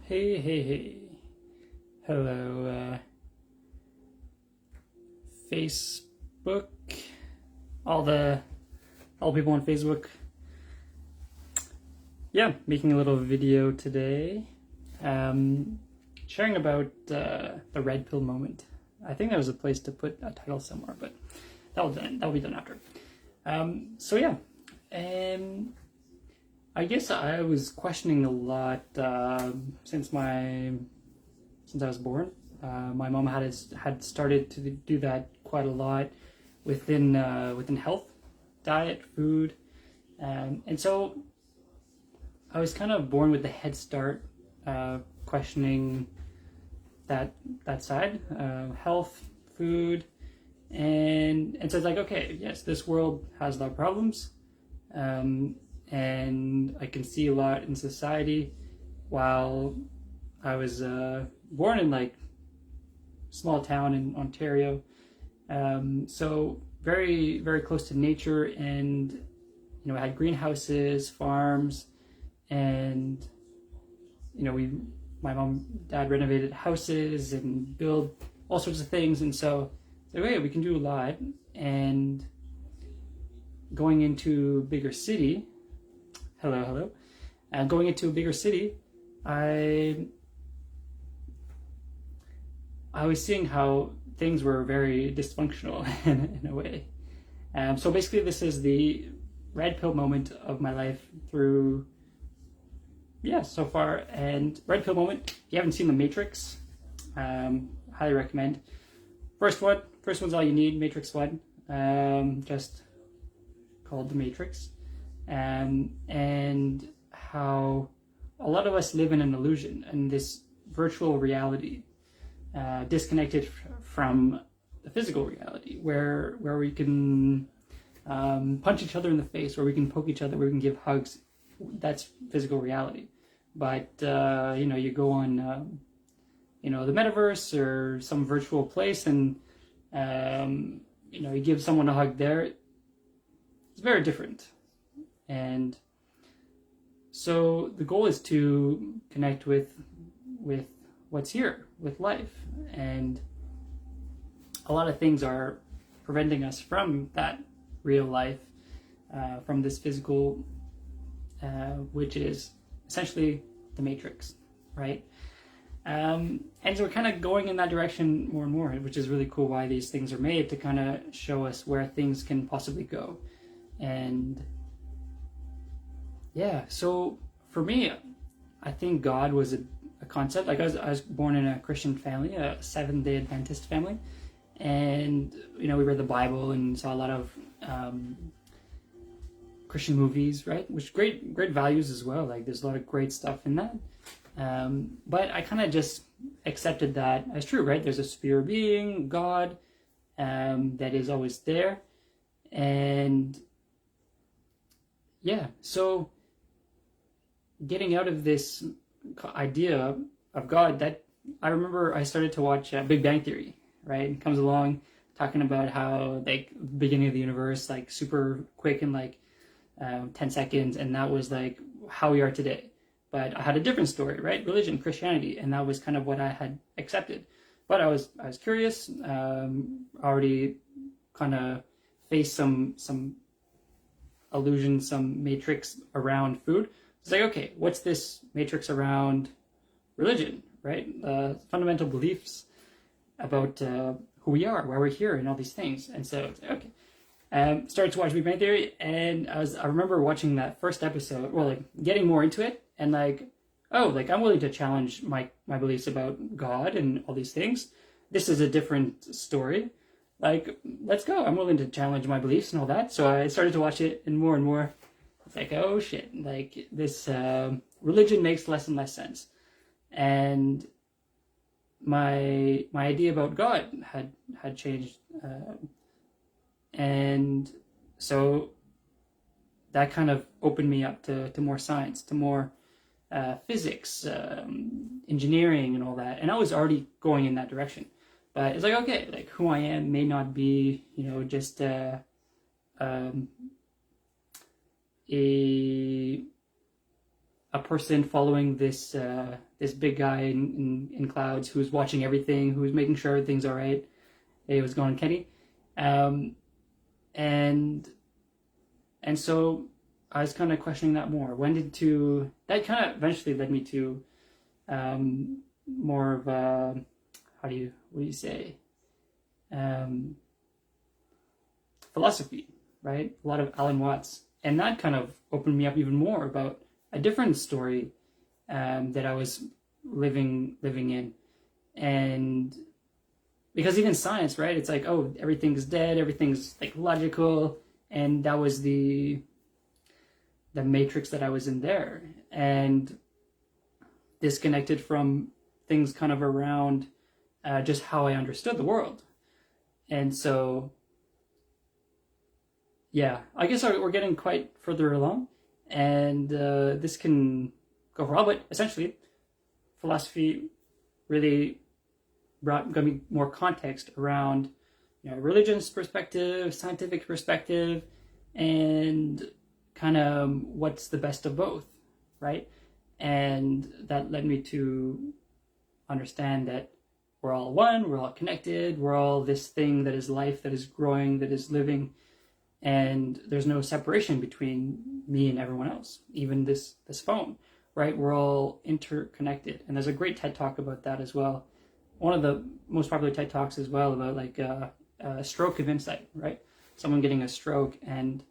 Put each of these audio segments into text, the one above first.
Hey. Hello, Facebook. All the people on Facebook. Yeah, making a little video today. Sharing about the Redpill Moment. I think there was a place to put a title somewhere, but that'll be done after. I guess I was questioning a lot since I was born. My mom had started to do that quite a lot within health, diet, food, and so I was kind of born with the head start, questioning that side, health, food, and so it's like, okay, yes, this world has a lot of problems. And I can see a lot in society. While I was born in like small town in Ontario, so very very close to nature, and I had greenhouses, farms, and my mom, dad renovated houses and built all sorts of things, and so okay, we can do a lot. And going into a bigger city. Hello. Going into a bigger city, I was seeing how things were very dysfunctional in a way. So basically, this is the red pill moment of my life through, so far. And red pill moment, if you haven't seen The Matrix, highly recommend. First one's all you need, Matrix 1, just called The Matrix. And how a lot of us live in an illusion and this virtual reality, disconnected from the physical reality, where we can punch each other in the face, where we can poke each other, where we can give hugs. That's physical reality. But you go on the metaverse or some virtual place, and you give someone a hug there. It's very different. And so the goal is to connect with what's here, with life. And a lot of things are preventing us from that real life, from this physical, which is essentially the Matrix, right? And so we're kind of going in that direction more and more, which is really cool, why these things are made, to kind of show us where things can possibly go. And so for me, I think God was a concept. Like I was born in a Christian family, a Seventh-day Adventist family, and we read the Bible and saw a lot of Christian movies, right? Which great values as well. Like there's a lot of great stuff in that. But I kind of just accepted that as true, right? There's a superior being, God, that is always there, and so getting out of this idea of God, that I remember I started to watch Big Bang Theory, right? It comes along talking about how like beginning of the universe, like super quick in like 10 seconds, and that was like how we are today. But I had a different story, right? Religion, Christianity, and that was kind of what I had accepted. But I was curious, already kind of faced some illusion, some matrix around food. It's like, okay, what's this matrix around religion, right? Fundamental beliefs about who we are, why we're here, and all these things. And so, okay. Started to watch Big Bang Theory, and I remember watching that first episode, or like getting more into it, and like, oh, like I'm willing to challenge my beliefs about God and all these things. This is a different story. Like, let's go. I'm willing to challenge my beliefs and all that. So I started to watch it, and more. It's like, oh shit, like this religion makes less and less sense. And my idea about God had changed. And so that kind of opened me up to more science, to more physics, engineering and all that. And I was already going in that direction. But it's like, okay, like who I am may not be, just a a person following this big guy in clouds who's watching everything, who's making sure everything's all right. It was going Kenny, and so I was kind of questioning that more. That kind of eventually led me to more of a, what do you say, philosophy, right? A lot of Alan Watts, and that kind of opened me up even more about a different story that I was living in. And because even science, right? It's like, oh, everything's dead, everything's like logical, and that was the matrix that I was in there, and disconnected from things kind of around just how I understood the world. And so, yeah, I guess we're getting quite further along, and this can go for a while, but essentially, philosophy really got me more context around, religion's perspective, scientific perspective, and kind of what's the best of both, right? And that led me to understand that we're all one, we're all connected, we're all this thing that is life, that is growing, that is living, and there's no separation between me and everyone else, even this phone, right? We're all interconnected. And there's a great TED Talk about that as well. One of the most popular TED Talks as well, about like a stroke of insight, right? Someone getting a stroke and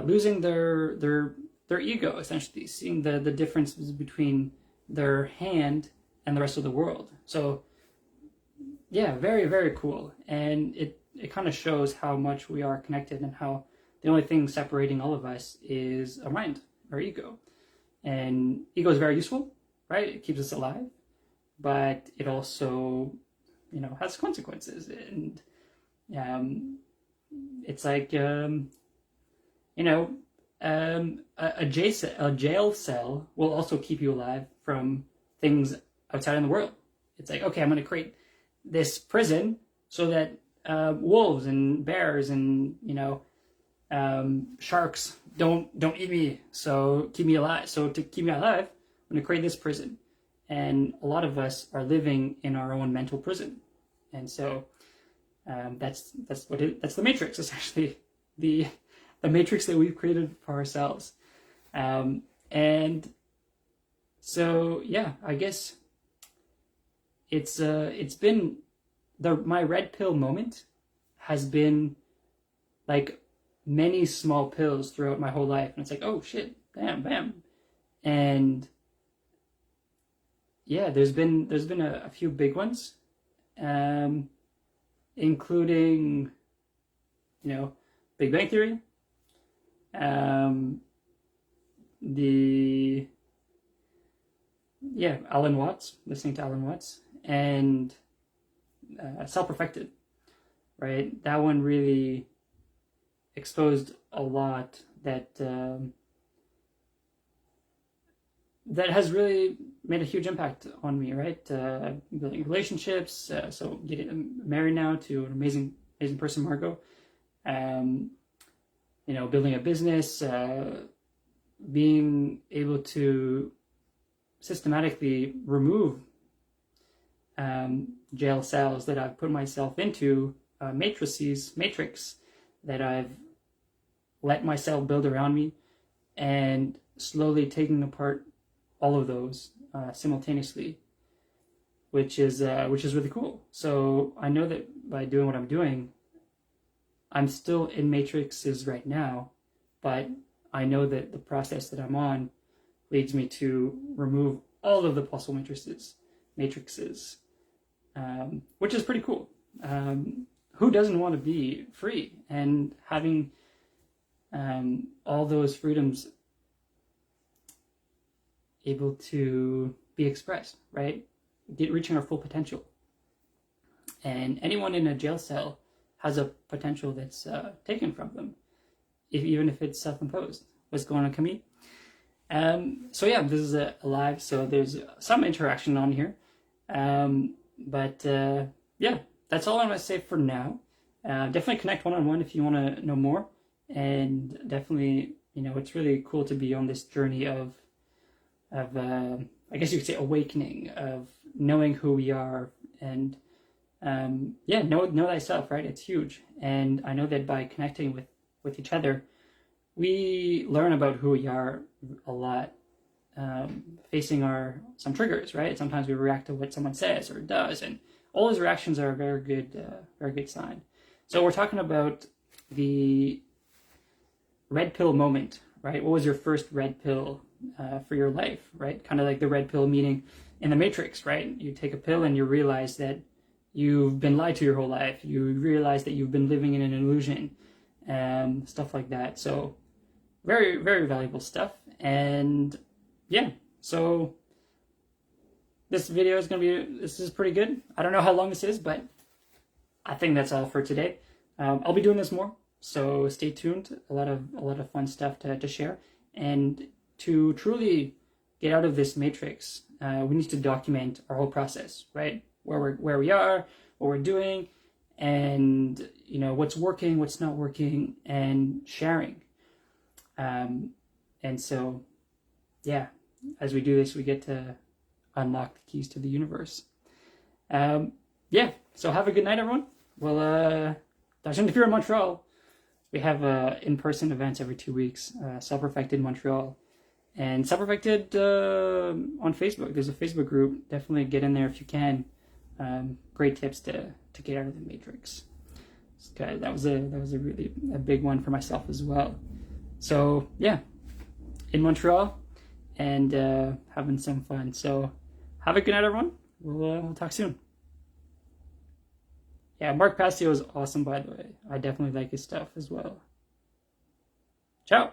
losing their ego, essentially, seeing the differences between their hand and the rest of the world. So yeah, very, very cool. And it kind of shows how much we are connected, and how the only thing separating all of us is our mind, our ego. And ego is very useful, right? It keeps us alive, but it also, has consequences. And it's like, a jail cell will also keep you alive from things outside in the world. It's like, okay, I'm going to create this prison so that wolves and bears and sharks don't eat me. So keep me alive. So to keep me alive, I'm going to create this prison. And a lot of us are living in our own mental prison. And so that's the matrix, essentially, the matrix that we've created for ourselves. And so yeah, I guess it's been my red pill moment has been like many small pills throughout my whole life, and it's like, oh shit, bam, and yeah, there's been a few big ones, including Big Bang Theory, Alan Watts, listening to Alan Watts, and Self-Perfected, right? That one really exposed a lot that has really made a huge impact on me, right? Building relationships, so getting married now to an amazing person, Margot. Building a business, being able to systematically remove jail cells that I've put myself into, matrix that I've let myself build around me, and slowly taking apart all of those simultaneously, which is really cool. So I know that by doing what I'm doing, I'm still in matrices right now, but I know that the process that I'm on leads me to remove all of the possible matrices, which is pretty cool. Who doesn't want to be free and having all those freedoms able to be expressed, right? Reaching our full potential. And anyone in a jail cell has a potential that's taken from them, even if it's self-imposed. What's going on, Camille? So yeah, this is a live, so there's some interaction on here. But yeah, that's all I'm going to say for now. Definitely connect one-on-one if you want to know more. And definitely, it's really cool to be on this journey of I guess you could say awakening, of knowing who we are, and know thyself, right? It's huge. And I know that by connecting with each other, we learn about who we are a lot, facing some triggers, right? Sometimes we react to what someone says or does, and all those reactions are a very good sign. So we're talking about the red pill moment, right? What was your first red pill for your life, right? Kind of like the red pill meaning in the Matrix, right? You take a pill and you realize that you've been lied to your whole life. You realize that you've been living in an illusion, stuff like that. So very, very valuable stuff. And yeah, so this video is this is pretty good. I don't know how long this is, but I think that's all for today. I'll be doing this more, so stay tuned. A lot of fun stuff to share. And to truly get out of this matrix, we need to document our whole process, right? Where we are, what we're doing, and what's working, what's not working, and sharing. And so, yeah, as we do this, we get to unlock the keys to the universe. Yeah, so have a good night, everyone. Well, if you're in Montreal, we have in-person events every 2 weeks. Self-Perfected Montreal and Self-Perfected on Facebook. There's a Facebook group. Definitely get in there if you can. Great tips to get out of the matrix. That was a really big one for myself as well. So yeah, in Montreal and having some fun. So have a good night, everyone. We'll talk soon. Yeah, Mark Passio is awesome, by the way. I definitely like his stuff as well. Ciao.